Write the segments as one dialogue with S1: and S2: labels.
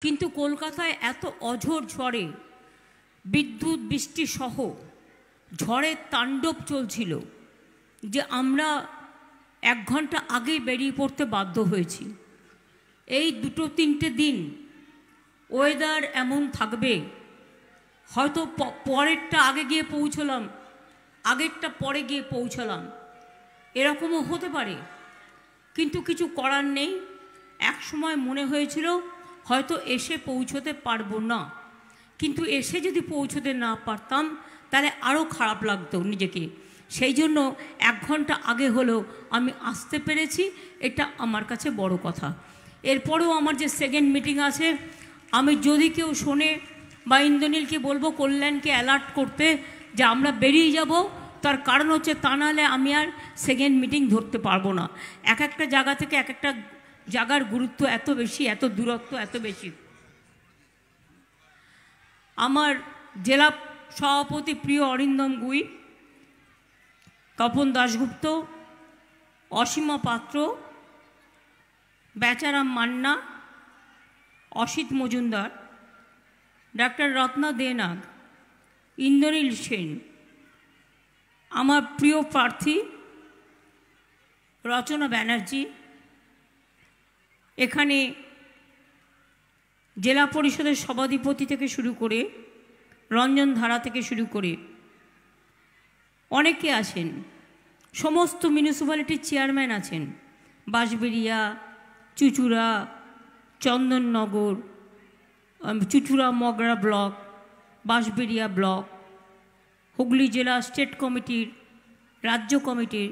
S1: কিন্তু কলকাতায় এত অঝোর ঝড়ে বিদ্যুৎ বৃষ্টি সহ ঝড়ের তাণ্ডব চলছিল যে আমরা 1 ঘন্টা আগেই বেরিয়ে পড়তে বাধ্য হয়েছি। এই 2-3টে দিন ওয়েদার এমন থাকবে, হয়তো পরেরটা আগে গিয়ে পৌঁছলাম, আগেরটা পরে গিয়ে পৌঁছলাম, এরকমও হতে পারে। কিন্তু কিছু করার নেই। এক সময় মনে হয়েছিল হয়তো এসে পৌঁছতে পারবো না, কিন্তু এসে যদি পৌঁছতে না পারতাম তাহলে আরও খারাপ লাগতো নিজেকে। সেই জন্য 1 ঘন্টা আগে হলেও আমি আসতে পেরেছি, এটা আমার কাছে বড় কথা। এরপরেও আমার যে সেকেন্ড মিটিং আছে, আমি যদি কেউ শোনে বা ইন্দ্রনীলকে বলবো কল্যাণকে অ্যালার্ট করতে যে আমরা বেরিয়ে যাব, তার কারণ হচ্ছে তা নাহলে আমি আর সেকেন্ড মিটিং ধরতে পারবো না। এক একটা জায়গা থেকে এক একটা জায়গার গুরুত্ব এত বেশি, এত দূরত্ব এত বেশি। আমার জেলা সভাপতি প্রিয় অরিন্দম গুই, তপন দাশগুপ্ত, অসীমা পাত্র, বেচারাম মান্না, অসিত মজুমদার, ডাক্তার রত্না দেনাগ, ইন্দ্রনীল সেন, আমার প্রিয় প্রার্থী রচনা ব্যানার্জি, এখানে জেলা পরিষদের সভাধিপতি থেকে শুরু করে রঞ্জন ধারা থেকে শুরু করে অনেকে আছেন, সমস্ত মিউনিসিপ্যালিটির চেয়ারম্যান আছেন, বাঁশবেড়িয়া, চুঁচুড়া, চন্দননগর, চুঁচুড়া মগরা ব্লক, বাঁশবেড়িয়া ব্লক, হুগলি জেলা স্টেট কমিটির, রাজ্য কমিটির,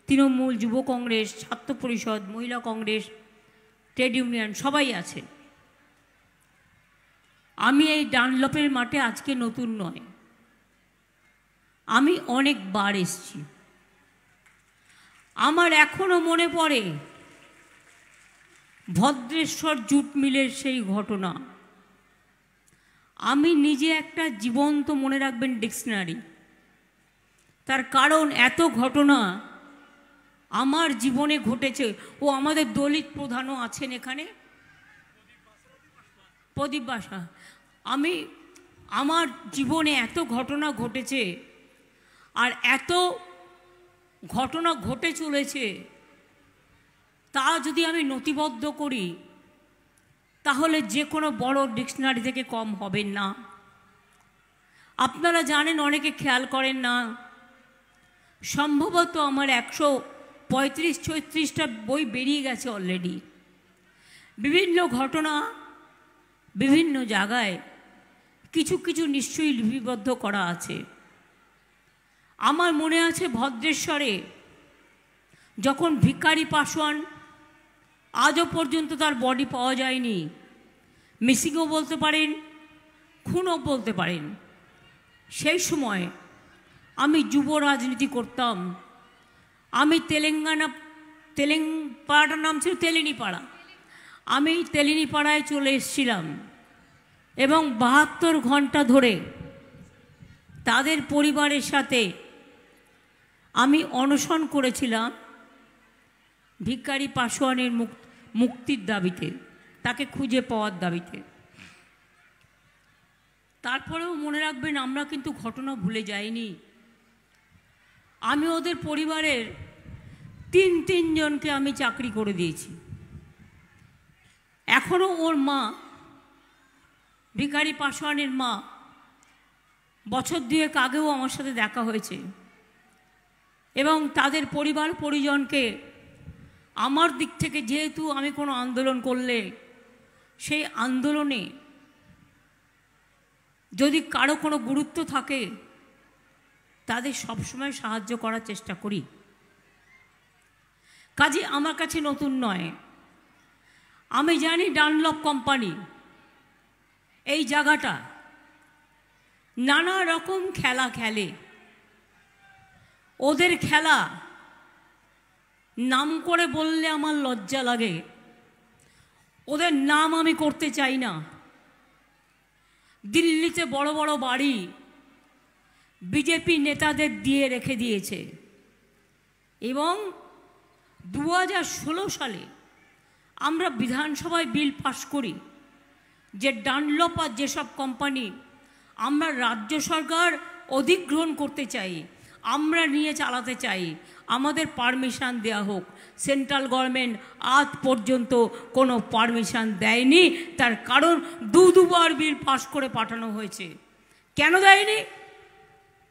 S1: তৃণমূল, যুব কংগ্রেস, ছাত্র পরিষদ, মহিলা কংগ্রেস, ট্রেড ইউনিয়ন সবাই আছেন। আমি এই ডানলপের মাঠে আজকে নতুন নয়, আমি অনেকবার এসেছি। আমার এখনো মনে পড়ে ভদ্রেশ্বর জুট মিলের সেই ঘটনা। আমি নিজে একটা জীবন্ত, মনে রাখবেন, ডিকশনারি। তার কারণ এত ঘটনা আমার জীবনে ঘটেছে। ও আমাদের দলিত প্রধানও আছেন এখানে, প্রদীপ বাসা। আমার জীবনে এত ঘটনা ঘটেছে, আর এত ঘটনা ঘটে চলেছে, তা যদি আমি নথিবদ্ধ করি তাহলে যে কোনো বড় ডিকশনারি থেকে কম হবেন না। আপনারা জানেন, অনেকে খেয়াল করেন না, সম্ভবত আমার 135-36টা বই বেরিয়ে গেছে অলরেডি। বিভিন্ন ঘটনা বিভিন্ন জায়গায় কিছু কিছু নিশ্চয়ই লিপিবদ্ধ করা আছে। আমার মনে আছে ভদ্রেশ্বরে যখন ভিখারি পাসোয়ান, আজও পর্যন্ত তার বডি পাওয়া যায়নি, মিসিংও বলতে পারেন, খুনও বলতে পারেন। সেই সময় আমি যুব রাজনীতি করতাম। আমি পাড়াটার নাম ছিল তেলিনীপাড়া। আমি তেলিনীপাড়ায় চলে এসেছিলাম এবং 72 ঘন্টা ধরে তাদের পরিবারের সাথে আমি অনশন করেছিলাম ভিখারি পাসোয়ানের মুক্তির দাবিতে, তাকে খুঁজে পাওয়ার দাবিতে। তারপরেও মনে রাখবেন, আমরা কিন্তু ঘটনা ভুলে যাইনি। আমি ওদের পরিবারের 3 জনকে আমি চাকরি করে দিয়েছি। এখনও ওর মা, ভিখারি পাসোয়ানের মা, বছর 2 আগেও আমার সাথে দেখা হয়েছে এবং তাদের পরিবার পরিজনকে আমার দিক থেকে, যেহেতু আমি কোনো আন্দোলন করলে সেই আন্দোলনে যদি কারো কোনো গুরুত্ব থাকে তাদের সবসময় সাহায্য করার চেষ্টা করি। কাজে আমার কাছে নতুন নয়। আমি জানি ডানলপ কোম্পানি এই জায়গাটা নানা রকম খেলা খেলে। ওদের খেলা নাম করে বললে আমার লজ্জা লাগে, ওদের নাম আমি করতে চাই না। দিল্লিতে বড় বড় বাড়ি বিজেপি নেতাদের দিয়ে রেখে দিয়েছে এবং 2016 সালে আমরা বিধানসভায় বিল পাশ করি যে ডানলপ আর যেসব কোম্পানি আমরা রাজ্য সরকার অধিগ্রহণ করতে চাই, আমরা নিয়ে চালাতে চাই, আমাদের পারমিশন দেওয়া হোক। সেন্ট্রাল গভর্নমেন্ট আজ পর্যন্ত কোনো পারমিশন দেয়নি। তার কারণ দুবার বিল পাস করে পাঠানো হয়েছে। কেন দেয়নি?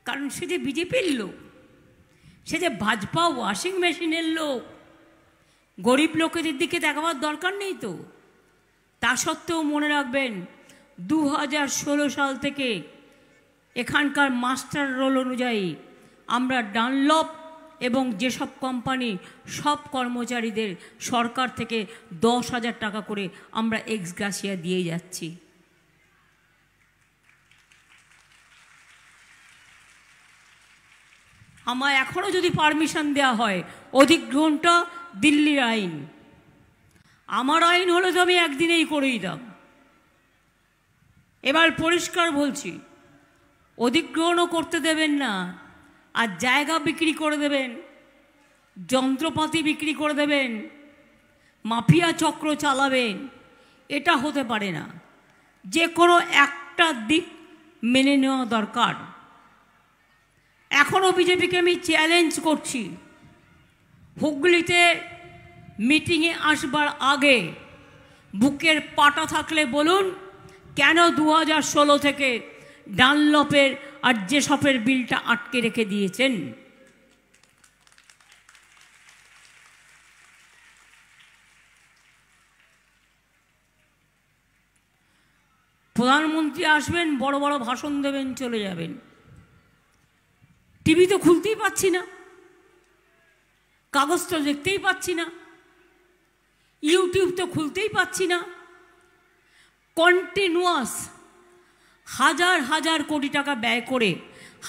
S1: কারণ সে যে বিজেপির লোক, সে যে ভাজপা ওয়াশিং মেশিনের লোক, গরিব লোকেদের দিকে দেখাবার দরকার নেই তো। তা সত্ত্বেও মনে রাখবেন 2016 সাল থেকে এখানকার মাস্টার রোল অনুযায়ী আমরা ডানলপ এবং যেসব কোম্পানি সব কর্মচারীদের সরকার থেকে 10,000 টাকা করে আমরা এক্স গ্রাসিয়া দিয়ে যাচ্ছি। আমার এখনও যদি পারমিশন দেওয়া হয়, অধিগ্রহণটা দিল্লির আইন, আমার আইন হলে তো আমি একদিনেই করেই দাম। এবার পরিষ্কার বলছি, অধিগ্রহণও করতে দেবেন না, আর জায়গা বিক্রি করে দেবেন, যন্ত্রপাতি বিক্রি করে দেবেন, মাফিয়া চক্র চালাবেন, এটা হতে পারে না। যে কোনো একটা দিক মেনে নেওয়া দরকার। এখনও বিজেপিকে আমি চ্যালেঞ্জ করছি, হুগলিতে মিটিংয়ে আসবার আগে বুকের পাটা থাকলে বলুন, কেন 2016 থেকে ডানলপের আর যেসবের বিলটা আটকে রেখে দিয়েছেন। প্রধানমন্ত্রী আসবেন, বড় বড় ভাষণ দেবেন, চলে যাবেন। টিভি তো খুলতেই পাচ্ছি না, কাগজ তো দেখতেই পাচ্ছি না, ইউটিউব তো খুলতেই পাচ্ছি না। কন্টিনিউয়াস হাজার হাজার কোটি টাকা ব্যয় করে,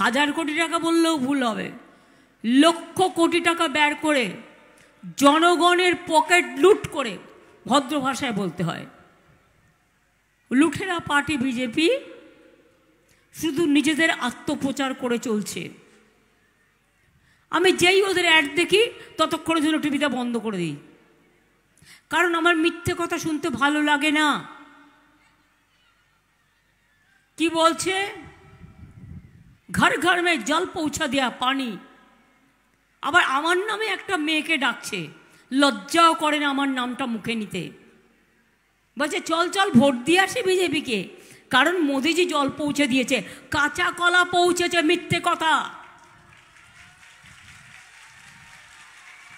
S1: হাজার কোটি টাকা বললেও ভুল হবে, লক্ষ কোটি টাকা ব্যয় করে জনগণের পকেট লুট করে, ভদ্র ভাষায় বলতে হয়, লুঠেরা পার্টি বিজেপি শুধু নিজেদের আত্মপ্রচার করে চলছে। আমি যেই ওদের অ্যাড দেখি ততক্ষণের জন্য টিভিটা বন্ধ করে দিই, কারণ আমার মিথ্যে কথা শুনতে ভালো লাগে না। কি বলছে? ঘর ঘর মে জল পৌঁছা দেয়া পানি। আবার আমার নামে একটা মেয়েকে ডাকছে, লজ্জাও করে না আমার নামটা মুখে নিতে। বলছে চল চল ভোট দিয়ে আসি বিজেপিকে, কারণ মোদিজি জল পৌঁছে দিয়েছে। কাঁচা কলা পৌঁছেছে, মিথ্যে কথা।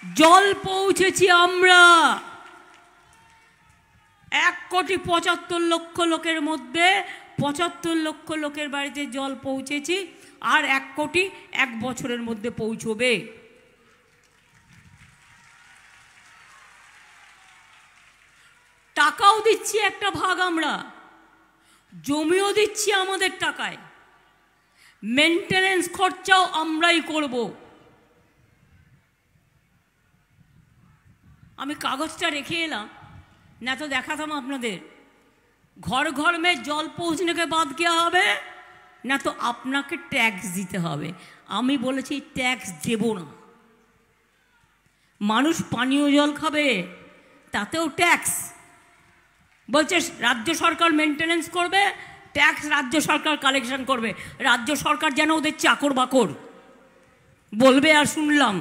S1: জল পৌঁছেছি আমরা। 1,75,00,000 লোকের মধ্যে 75 লক্ষ লোকের বাড়িতে জল পৌঁছেছি, আর 1 কোটি 1 বছরের মধ্যে পৌঁছবে। টাকাও দিচ্ছি একটা ভাগ, আমরা জমিও দিচ্ছি আমাদের টাকায়, মেনটেনেন্স খরচাও আমরাই করব। আমি কাগজটা রেখে এলাম, না তো দেখাতাম আপনাদের। ঘর ঘর মে জল পৌঁছনেকে বাদ দেওয়া হবে, না তো আপনাকে ট্যাক্স দিতে হবে। আমি বলেছি ট্যাক্স দেব না। মানুষ পানীয় জল খাবে, তাতেও ট্যাক্স। বলছে রাজ্য সরকার মেনটেনেন্স করবে, ট্যাক্স রাজ্য সরকার কালেকশন করবে। রাজ্য সরকার যেন ওদের চাকর বাকর বলবে। আর শুনলাম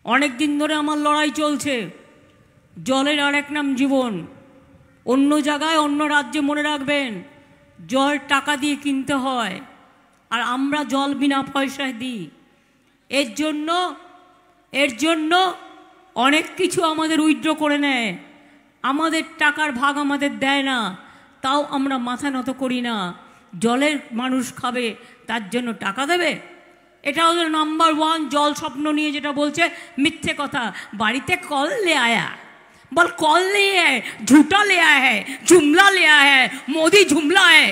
S1: অনেক দিন ধরে আমার লড়াই চলছে, জলের আরেক নাম জীবন। অন্য জায়গায় অন্য রাজ্যে মনে রাখবেন জল টাকা দিয়ে কিনতে হয়, আর আমরা জল বিনা পয়সায় দিই। এর জন্য অনেক কিছু আমাদের উইথড্র করে নেয়, আমাদের টাকার ভাগ আমাদের দেয় না, তাও আমরা মাথা নত করি না। জলের মানুষ খাবে, তার জন্য টাকা দেবে। এটা ওদের নাম্বার 1 জল স্বপ্ন নিয়ে যেটা বলছে, মিথ্যে কথা। বাড়িতে কল লে আয়া, বল कॉल नहीं है, झूठा ले आया है, जुमला ले आया है, मोदी जुमला है।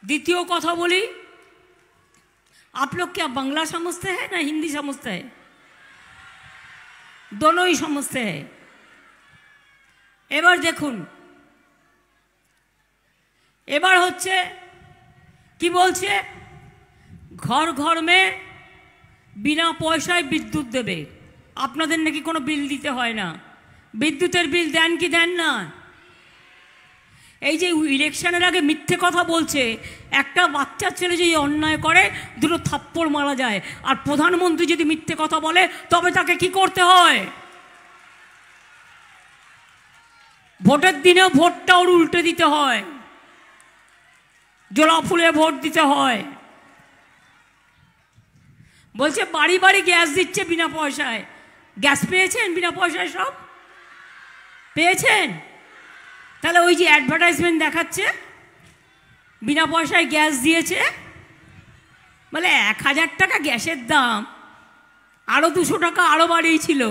S1: द्वितीय कथा बोली, आप लोग क्या बांग्ला समझते हैं ना हिंदी समझते हैं? दोनों ही समझते हैं। এবার দেখুন, এবার হচ্ছে কি বলছে, ঘর ঘর মে বিনা পয়সায় বিদ্যুৎ দেবে। আপনাদের নাকি কোনো বিল দিতে হয় না। বিদ্যুতের বিল দেন কি দেন না? এই যে ইলেকশনের আগে মিথ্যে কথা বলছে, একটা বাচ্চা ছেলে যদি অন্যায় করে দুটো থাপ্পড় মারা যায়, আর প্রধানমন্ত্রী যদি মিথ্যে কথা বলে তবে তাকে কি করতে হয়? ভোটের দিনেও ভোটটা ওর উল্টে দিতে হয়, জোড়া ফুলে ভোট দিতে হয়। বলছে বাড়ি বাড়ি গ্যাস দিচ্ছে বিনা পয়সায়। গ্যাস পেয়েছেন বিনা পয়সায়? সব পেয়েছেন? তাহলে ওই যে অ্যাডভার্টাইজমেন্ট দেখাচ্ছে বিনা পয়সায় গ্যাস দিয়েছে, বলে 1000 টাকা গ্যাসের দাম, আরও 200 টাকা আরও বাড়িয়েছিল।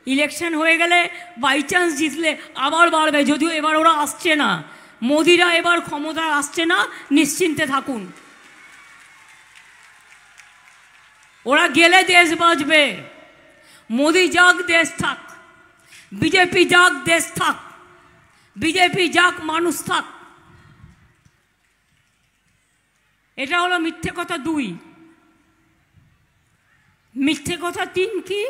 S1: ইলেকশন হয়ে গেলে বাই চান্স জিতলে আবার বাড়বে, যদিও এবার ওরা আসছে না, মোদিরা এবার ক্ষমতা আসছে না, নিশ্চিন্তে থাকুন। ওরা গেলে দেশ বাঁচবে। মোদি যাক দেশ থাক, বিজেপি যাক দেশ থাক, বিজেপি যাক মানুষ থাক। এটা হলো মিথ্যে কথা 2। মিথ্যে কথা 3 কি?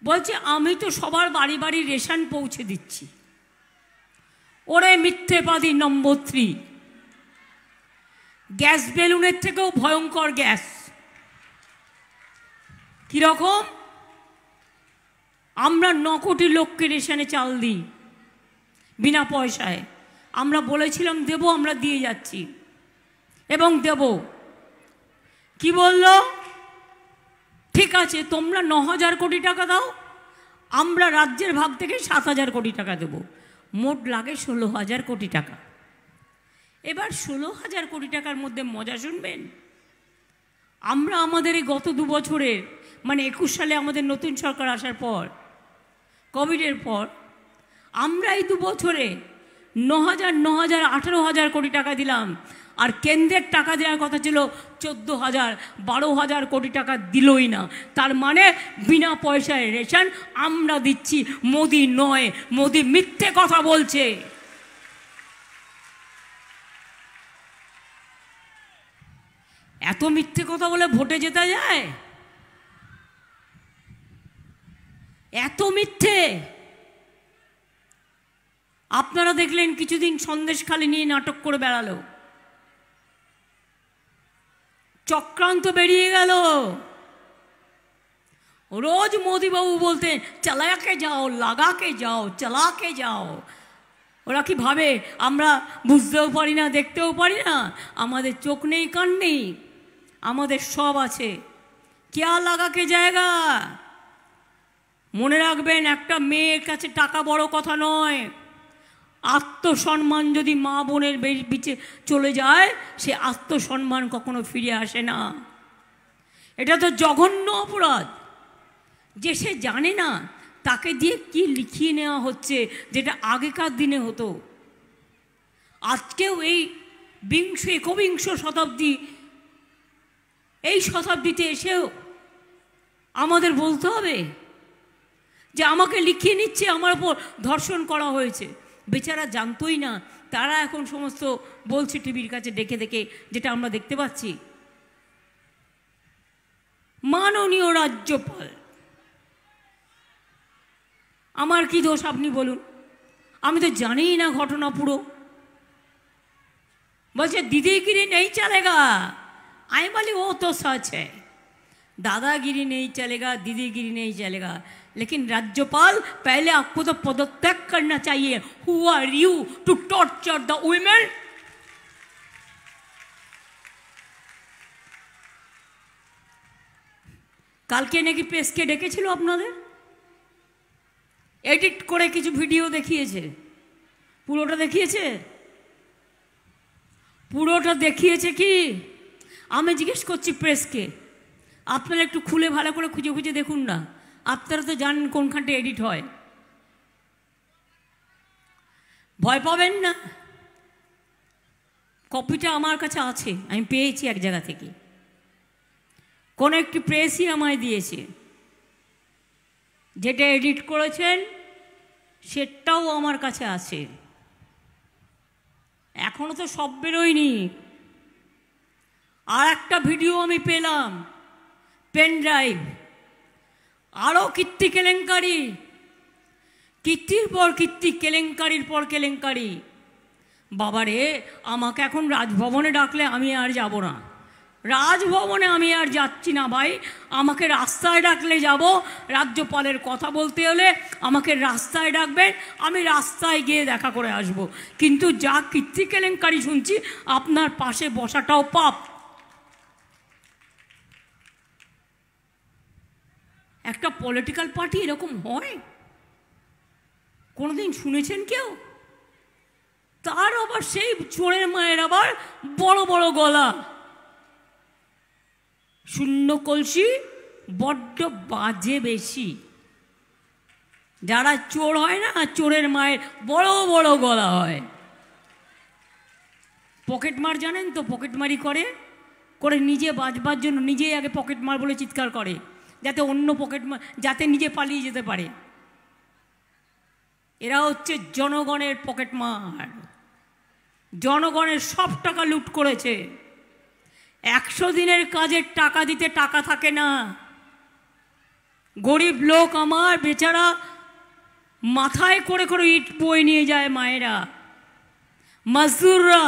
S1: বলছে আমি তো সবার বাড়ি বাড়ি রেশন পৌঁছে দিচ্ছি। ওরে মিথ্যেবাদী নম্বর 3। গ্যাস বেলুনের থেকেও ভয়ঙ্কর গ্যাস। কিরকম? আমরা 9 কোটি লোককে রেশনে চাল দিই বিনা পয়সায়। আমরা বলেছিলাম দেব, আমরা দিয়ে যাচ্ছি এবং দেব। কি বলল? ঠিক আছে তোমরা 9000 কোটি টাকা দাও, আমরা রাজ্যের ভাগ থেকে 7000 কোটি টাকা দেব, মোট লাগে 16000 কোটি টাকা। এবার 16000 কোটি টাকার মধ্যে মজা শুনবেন। আমরা আমাদের এই গত 2 বছরের, মানে 21 সালে আমাদের নতুন সরকার আসার পর, কোভিডের পর, আমরা এই 2 বছরে 9000, 9000, 18000 কোটি টাকা দিলাম। আর কেন্দ্রের টাকা দেওয়ার কথা ছিল 14000, 12000 কোটি টাকা দিলই না। তার মানে বিনা পয়সায় রেশন আমরা দিচ্ছি, মোদি নয়। মোদি মিথ্যে কথা বলছে। এত মিথ্যে কথা বলে ভোটে জেতা যায়? এত মিথ্যে! আপনারা দেখলেন কিছুদিন সন্দেশখালি নিয়ে নাটক করে বেড়ালো, চক্রান্ত বেরিয়ে গেল। রোজ মোদিবাবু বলতেন চালাকে যাও, লাগাকে যাও, চালাকে যাও। ওরা কি ভাবে আমরা বুঝতেও পারি না, দেখতেও পারি না? আমাদের চোখ নেই, কান নেই, আমাদের সব আছে। কেয়া লাগাকে জায়গা। মনে রাখবেন, একটা মেয়ের কাছে টাকা বড় কথা নয়। আত্মসম্মান যদি মা বোনের বিচে চলে যায়, সে আত্মসম্মান কখনো ফিরে আসে না। এটা তো জঘন্য অপরাধ। যে সে জানে না তাকে দিয়ে কি লিখিয়ে নেওয়া হচ্ছে, যেটা আগেকার দিনে হতো। আজকেও এই একবিংশ শতাব্দী, এই শতাব্দীতে এসেও আমাদের বলতে হবে যে আমাকে লিখিয়ে নিচ্ছে, আমার উপর ধর্ষণ করা হয়েছে। বেচারা জানতোই না, তারা এখন সমস্ত বলছে টিভির কাছে ডেকে ডেকে, যেটা আমরা দেখতে পাচ্ছি। মাননীয় রাজ্যপাল, আমার কি দোষ আপনি বলুন? আমি তো জানিই না ঘটনা পুরো। বলছে দিদিগিরি নেই চলেগা। আমি বলি ও তো সচ হ্যায়, दादागिरी नहीं चलेगा, दीदीगिरी नहीं चलेगा। लेकिन राज्यपाल, पहले आपको तो पदत्याग करना चाहिए। Who are you to torture the women? কালকে নাকি প্রেসকে ডেকেছিল আপনাদের, এডিট করে কিছু ভিডিও দেখিয়েছে। পুরোটা দেখিয়েছে? পুরোটা দেখিয়েছে কি? আমি জিজ্ঞেস করছি প্রেসকে, আপনারা একটু খুলে ভালো করে খুঁজে খুঁজে দেখুন না। আপনারা তো জানেন কোনখানটা এডিট হয়। ভয় পাবেন না, কপিটা আমার কাছে আছে, আমি পেয়েছি এক জায়গা থেকে। কোন একটি প্রেসই আমায় দিয়েছে। যেটা এডিট করেছেন সেটাও আমার কাছে আছে। এখনো তো সব বেরোয়নি। আর একটা ভিডিও আমি পেলাম, পেন ড্রাইভ, আরও কীর্তি কেলেঙ্কারি, কীর্তির পর কীর্তি, কেলেঙ্কারির পর কেলেঙ্কারি। বাবারে, আমাকে এখন রাজভবনে ডাকলে আমি আর যাব না, রাজভবনে আমি আর যাচ্ছি না ভাই। আমাকে রাস্তায় ডাকলে যাব, রাজ্যপালের কথা বলতে হলে আমাকে রাস্তায় ডাকবেন, আমি রাস্তায় গিয়ে দেখা করে আসব। কিন্তু যা কীর্তি কেলেঙ্কারি শুনছি, আপনার পাশে বসাটাও পাপ। একটা পলিটিক্যাল পার্টি এরকম হয়? কোনোদিন শুনেছেন কেউ? তার আবার সেই চোরের মায়ের আবার বড় বড় গলা, শূন্য কলসি, বড্ড বাজে বেশি। যারা চোর হয় না, চোরের মায়ের বড় বড় গলা হয়। পকেটমার জানেন তো? পকেটমারি করে করে নিজে বাঁচবার জন্য নিজেই আগে পকেটমার বলে চিৎকার করে, যাতে অন্য পকেটমার, যাতে নিজে পালিয়ে যেতে পারে। এরা হচ্ছে জনগণের পকেটমার, জনগণের সব টাকা লুট করেছে। 100 দিনের কাজের টাকা দিতে টাকা থাকে না। গরিব লোক আমার বেচারা মাথায় করে করে ইট বয়ে নিয়ে যায় মায়েরা, মজদুররা,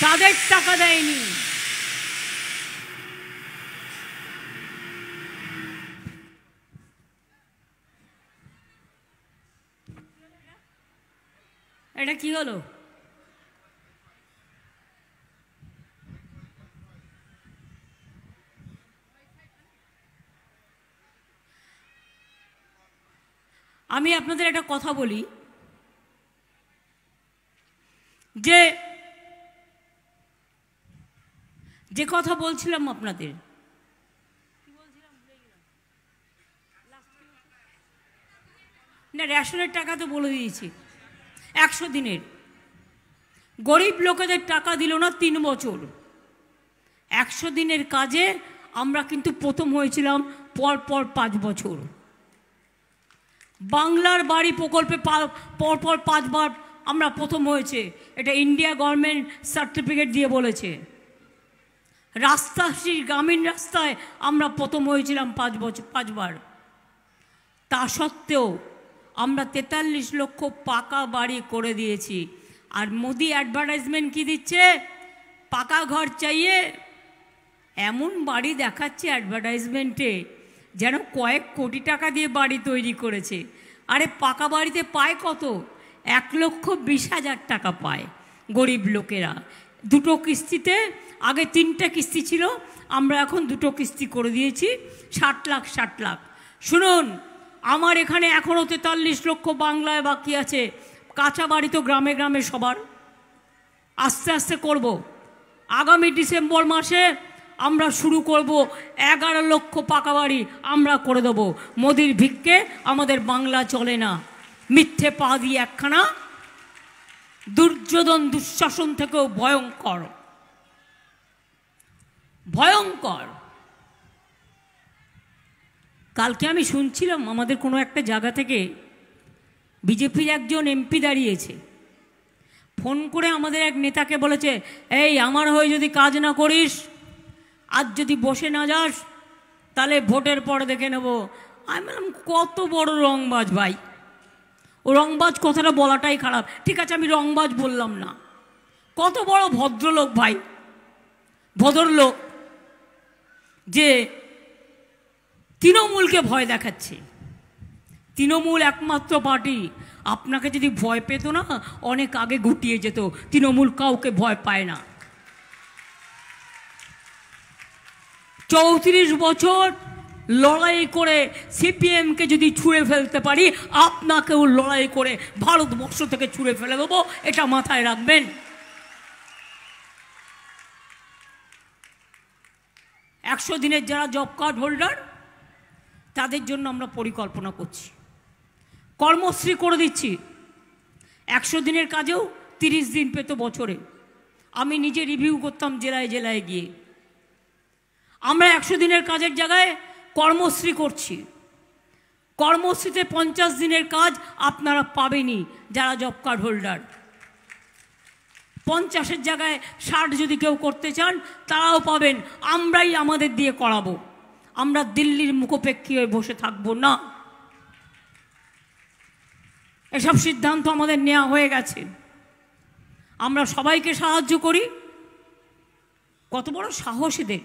S1: তাদের টাকা দেয়নি। এটা কি হলো? আমি আপনাদের একটা কথা বলি, যে যে কথা বলছিলাম আপনাদের, না রেশনের টাকা তো বলে দিয়েছি, 100 দিনের গরিব লোকেদের টাকা দিল না 3 বছর। 100 দিনের কাজে আমরা কিন্তু প্রথম হয়েছিলাম পর পর 5 বছর। বাংলার বাড়ি প্রকল্পে পর পর 5 বার আমরা প্রথম হয়েছে, এটা ইন্ডিয়া গভর্নমেন্ট সার্টিফিকেট দিয়ে বলেছে। রাস্তাশ্রী গ্রামীণ রাস্তায় আমরা প্রথম হয়েছিলাম 5 বার। তা সত্ত্বেও আমরা 43 লক্ষ পাকা বাড়ি করে দিয়েছি। আর মোদি অ্যাডভার্টাইজমেন্ট কি দিচ্ছে? পাকা ঘর চাইয়ে, এমন বাড়ি দেখাচ্ছে অ্যাডভার্টাইজমেন্টে যেন কয়েক কোটি টাকা দিয়ে বাড়ি তৈরি করেছে। আরে পাকা বাড়িতে পায় কত? 1,20,000 টাকা পায় গরিব লোকেরা। 2টো কিস্তিতে, আগে 3টে কিস্তি ছিল, আমরা এখন 2টো কিস্তি করে দিয়েছি, 60 লাখ 60 লাখ। শুনুন, আমার এখানে এখনও 43 লক্ষ বাংলায় বাকি আছে। কাঁচা বাড়ি তো গ্রামে গ্রামে সবার, আস্তে আস্তে করব। আগামী ডিসেম্বর মাসে আমরা শুরু করব 11 লক্ষ পাকা বাড়ি আমরা করে দেবো। মোদির ভিক্ষে আমাদের বাংলা চলে না। মিথ্যে পা দিয়ে একখানা, দুর্যোধন দুঃশাসন থেকেও ভয়ঙ্কর, ভয়ঙ্কর। কালকে আমি শুনছিলাম আমাদের কোনো একটা জায়গা থেকে বিজেপির একজন এমপি দাঁড়িয়েছে, ফোন করে আমাদের এক নেতাকে বলেছে, এই আমার হয়ে যদি কাজ না করিস, আজ যদি বসে না যাস, তাহলে ভোটের পরে দেখে নেব। আমি বললাম, কত বড় রংবাজ ভাই! ও রংবাজ কথাটা বলাটাই খারাপ, ঠিক আছে আমি রংবাজ বললাম না। কত বড় ভদ্রলোক ভাই, ভদ্রলোক, যে তৃণমূলকে ভয় দেখাচ্ছে। তৃণমূল একমাত্র পার্টি, আপনাকে যদি ভয় পেত না অনেক আগে গুটিয়ে যেত। তৃণমূল কাউকে ভয় পায় না। 34 বছর লড়াই করে সিপিএমকে যদি ছুঁড়ে ফেলতে পারি, আপনাকেও লড়াই করে ভারতবর্ষ থেকে ছুঁড়ে ফেলে দেবো, এটা মাথায় রাখবেন। 100 দিনের যারা জব কার্ড হোল্ডার, তাদের জন্য আমরা পরিকল্পনা করছি, কর্মশ্রী করে দিচ্ছি। 100 দিনের কাজেও 30 দিন পেত বছরে। আমি নিজে রিভিউ করতাম জেলায় জেলায় গিয়ে। আমরা 100 দিনের কাজের জায়গায় কর্মশ্রী করছি। কর্মশ্রীতে 50 দিনের কাজ আপনারা পাবেনই যারা জব কার্ড হোল্ডার। 50-এর জায়গায় 60 যদি কেউ করতে চান তারাও পাবেন। আমরাই আমাদের দিয়ে করাবো। আমরা দিল্লির মুখোপেক্ষী হয়ে বসে থাকবো না। এসব সিদ্ধান্ত আমাদের নেওয়া হয়ে গেছে। আমরা সবাইকে সাহায্য করি। কত বড় সাহস এদের!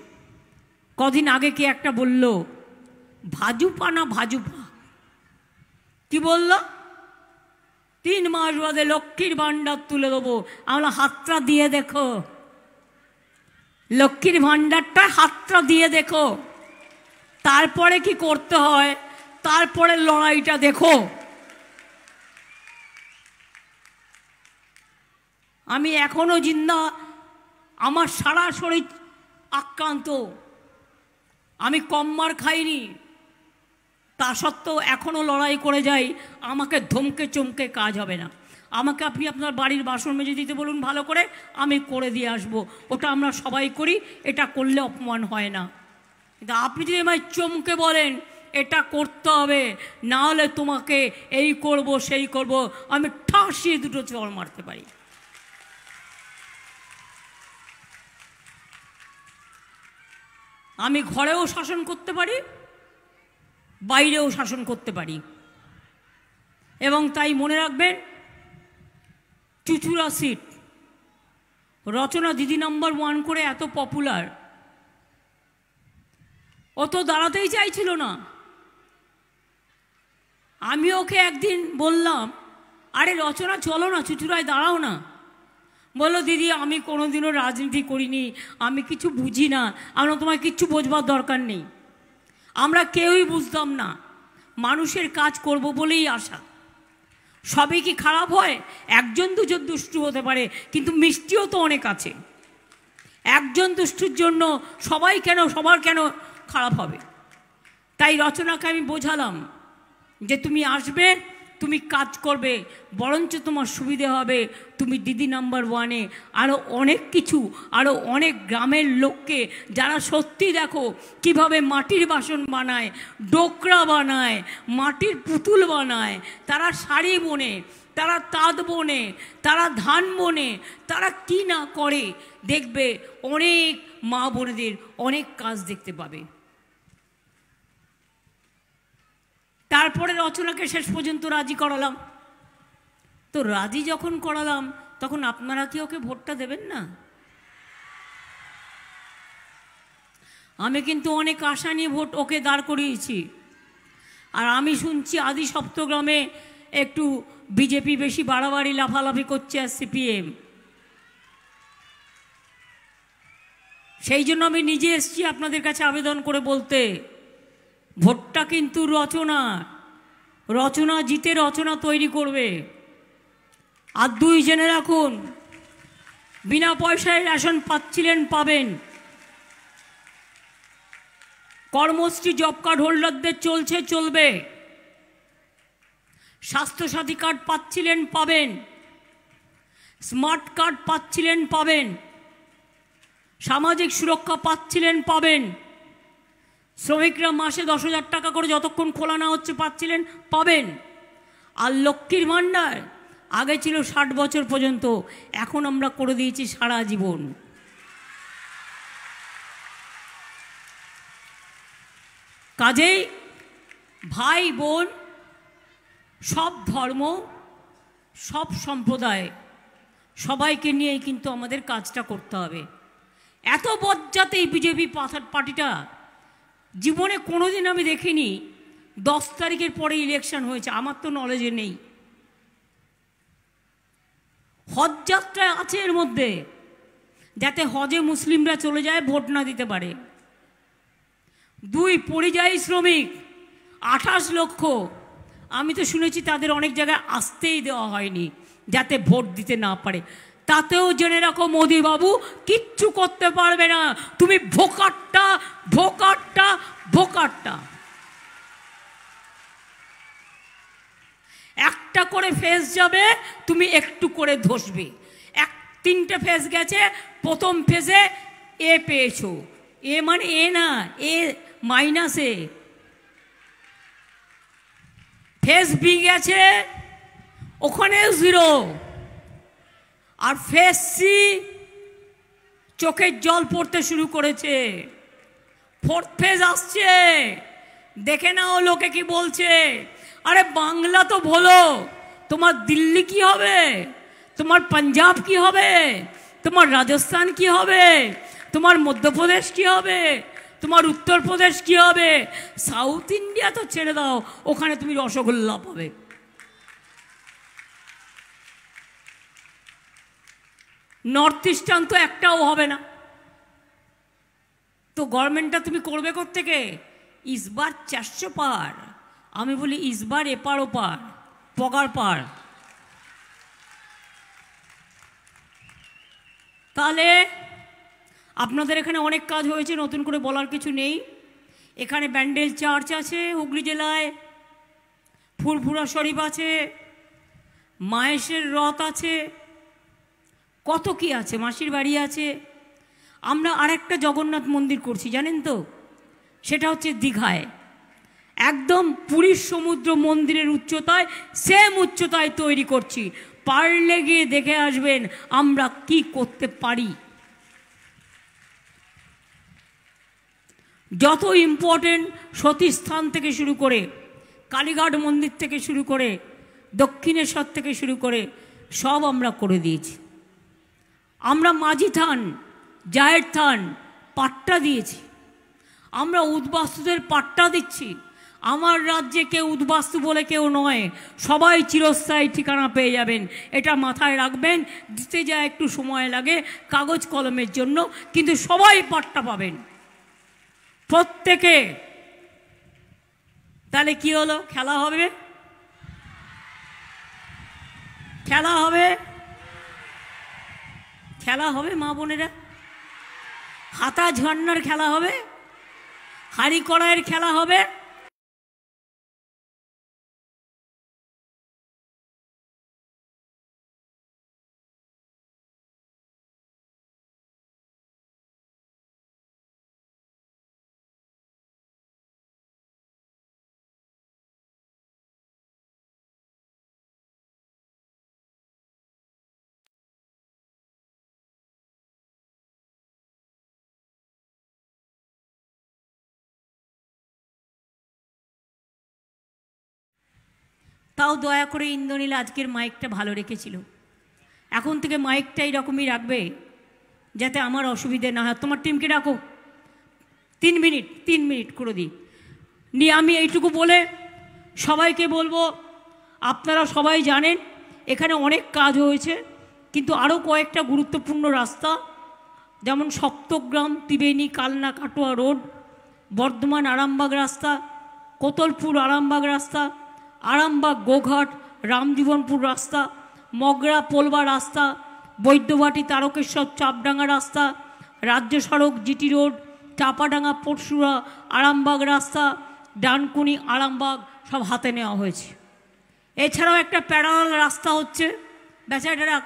S1: কদিন আগে কি একটা বলল, ভাজুপা না ভাজুপা, কি বলল? 3 মাস বাদে লক্ষ্মীর ভাণ্ডার তুলে দেবো। আমরা হাতটা দিয়ে দেখো, লক্ষ্মীর ভাণ্ডারটা হাতটা দিয়ে দেখো, তারপরে কি করতে হয়, তারপরে লড়াইটা দেখো। আমি এখনো জিন্দা, আমার সারা শরীর আক্রান্ত, আমি কম মার খাইনি, তা সত্ত্বেও এখনও লড়াই করে যাই। আমাকে ধমকে চমকে কাজ হবে না। আমাকে আপনি আপনার বাড়ির বাসন মেজে দিতে বলুন ভালো করে, আমি করে দিয়ে আসবো। ওটা আমরা সবাই করি, এটা করলে অপমান হয় না। কিন্তু আপনি যদি আমায় চমকে বলেন এটা করতে হবে, না হলে তোমাকে এই করব সেই করব, আমি ঠাসিয়ে দুটো চড় মারতে পারি। আমি ঘরেও শাসন করতে পারি, বাইরেও শাসন করতে পারি। এবং তাই মনে রাখবেন, চুচুড়া সিট রচনা দিদি নাম্বার 1 করে এত পপুলার, ও তো দাঁড়াতেই চাইছিল না। আমি ওকে একদিন বললাম, আরে রচনা চলো না, চুচুড়ায় দাঁড়াও না। বললো, দিদি আমি কোনোদিনও রাজনীতি করিনি, আমি কিছু বুঝি না। আমরা তোমায় কিচ্ছু বোঝবার দরকার নেই। আমরা কেউই বুঝতাম না, মানুষের কাজ করব বলেই আশা। সবই কি খারাপ হয়? একজন দুজন দুষ্টু হতে পারে, কিন্তু মিষ্টিও তো অনেক আছে। একজন দুষ্টুর জন্য সবার কেন খারাপ হবে? তাই রচনাকে আমি বোঝালাম যে তুমি আসবে, তুমি কাজ করবে, বরঞ্চ তোমার সুবিধে হবে। তুমি দিদি নাম্বার 1-এ আরও অনেক কিছু, আরও অনেক গ্রামের লোককে যারা সত্যি দেখো কিভাবে মাটির বাসন বানায়, ডোকরা বানায়, মাটির পুতুল বানায়, তারা শাড়ি বোনে, তারা তাঁত বোনে, তারা ধান বোনে, তারা কি না করে, দেখবে অনেক মা বোনেদের অনেক কাজ দেখতে পাবে। তারপরে রচনাকে শেষ পর্যন্ত রাজি করালাম। তো রাজি যখন করালাম, তখন আপনারা কি ওকে ভোটটা দেবেন না? আমি কিন্তু অনেক আশা নিয়ে ভোট ওকে দাঁড় করিয়েছি। আর আমি শুনছি আদি সপ্তগ্রামে একটু বিজেপি বেশি বাড়াবাড়ি লাফালাফি করছে আর সিপিএম। সেই জন্য আমি নিজে এসেছি আপনাদের কাছে আবেদন করে বলতে, ভোটটা কিন্তু রচনা জিতে রচনা তৈরি করবে। আর 2 জেনে রাখুন, বিনা পয়সায় রেশন পাচ্ছিলেন, পাবেন। কর্মশ্রী জব কার্ড হোল্ডারদের চলবে। স্বাস্থ্যসাথী কার্ড পাচ্ছিলেন, পাবেন। স্মার্ট কার্ড পাচ্ছিলেন, পাবেন। সামাজিক সুরক্ষা পাচ্ছিলেন, পাবেন। শ্রমিকরা মাসে 10,000 টাকা করে যতক্ষণ খোলা না হচ্ছে পাচ্ছিলেন, পাবেন। আর লক্ষ্মীর ভাণ্ডার আগে ছিল 60 বছর পর্যন্ত, এখন আমরা করে দিয়েছি সারা জীবন। কাজেই ভাই বোন, সব ধর্ম, সব সম্প্রদায়, সবাইকে নিয়েই কিন্তু আমাদের কাজটা করতে হবে। এত বজ্জাতে এই বিজেপি পার্টিটা জীবনে কোনোদিন আমি দেখিনি। 10 তারিখের পরে ইলেকশন হয়েছে, আমার তো নলেজে নেই। হজ যাত্রা আছে এর মধ্যে, যাতে হজে মুসলিমরা চলে যায়, ভোট না দিতে পারে। 2 পরিযায়ী শ্রমিক 28 লক্ষ, আমি তো শুনেছি তাদের অনেক জায়গায় আসতেই দেওয়া হয়নি যাতে ভোট দিতে না পারে। তাতেও জেনে রাখো মোদি বাবু, কিচ্ছু করতে পারবে না। তুমি ভোকাট্টা ভোকাট্টা ভোকাট্টা। একটা করে ফেজ যাবে, তুমি একটু করে ধসবে। 3টে ফেজ গেছে, প্রথম ফেজে এ পেয়েছো, এ মানে এ না, এ মাইনাসে। ফেজ বি গেছে, ওখানেও 0। আর ফেস সি চোখের জল পড়তে শুরু করেছে। ফোর্থ ফেজ আসছে, দেখে নাও লোকে কি বলছে। আরে বাংলা তো বলো, তোমার দিল্লি কি হবে, তোমার পাঞ্জাব কি হবে, তোমার রাজস্থান কি হবে, তোমার মধ্যপ্রদেশ কি হবে, তোমার উত্তরপ্রদেশ কি হবে। সাউথ ইন্ডিয়া তো ছেড়ে দাও, ওখানে তুমি রসগোল্লা পাবে। নর্থ ইস্টার্ন তো একটাও হবে না। তো গভর্নমেন্টটা তুমি করবে কোত্থেকে? ইসবার 400 পার। আমি বলি ইসবার এপার ওপার, পগার পার। তাহলে আপনাদের এখানে অনেক কাজ হয়েছে, নতুন করে বলার কিছু নেই। এখানে ব্যান্ডেল চার্চ আছে হুগলি জেলায়, ফুরফুরা শরীফ আছে, মায়েশের রথ আছে, কত কি আছে, মাসির বাড়ি আছে। আমরা আরেকটা জগন্নাথ মন্দির করছি জানেন তো, সেটা হচ্ছে দীঘায়, একদম পুরীর সমুদ্র মন্দিরের উচ্চতায়, সেম উচ্চতায় তৈরি করছি। পারলে গিয়ে দেখে আসবেন আমরা কি করতে পারি। যত ইম্পর্টেন্ট সতীস্থান থেকে শুরু করে, কালীঘাট মন্দির থেকে শুরু করে, দক্ষিণেশ্বর থেকে শুরু করে সব আমরা করে দিয়েছি। আমরা মাঝি থান, জায়ের থান পাট্টা দিয়েছি, আমরা উদ্বাস্তুদের পাট্টা দিচ্ছি। আমার রাজ্যে কেউ উদ্বাস্তু বলে কেউ নয়, সবাই চিরস্থায়ী ঠিকানা পেয়ে যাবেন, এটা মাথায় রাখবেন। দিতে যায় একটু সময় লাগে কাগজ কলমের জন্য, কিন্তু সবাই পাট্টা পাবেন প্রত্যেকে। তাহলে কি হলো? খেলা হবে, খেলা হবে, খেলা হবে মা বোনেরা। হাতা ঝর্নার খেলা হবে, হাড়ি কড়াইয়ের খেলা হবে। তাও দয়া করে ইন্দ্রনীল আজকের মাইকটা ভালো রেখেছিল। এখন থেকে মাইকটা এইরকমই রাখবে যাতে আমার অসুবিধে না হয়। তোমার টিমকে ডাকো, 3 মিনিট করে দিই নিয়ে আমি এইটুকু বলে সবাইকে বলবো, আপনারা সবাই জানেন এখানে অনেক কাজ হয়েছে, কিন্তু আরও কয়েকটা গুরুত্বপূর্ণ রাস্তা, যেমন সপ্তগ্রাম ত্রিবেণী কালনা কাটোয়া রোড, বর্ধমান আরামবাগ রাস্তা, কোতলপুর আরামবাগ রাস্তা, আরামবাগ গোঘাট রামজীবনপুর রাস্তা, মগরা পোলবা রাস্তা, বৈদ্যবাটি তারকেশ্বর চাপডাঙ্গা রাস্তা, রাজ্য সড়ক জিটি রোড, চাপাডাঙ্গা পরশুরা আরামবাগ রাস্তা, ডানকুনি আরামবাগ সব হাতে নেওয়া হয়েছে। এছাড়াও একটা প্যারালাল রাস্তা হচ্ছে, বেচারা রাখ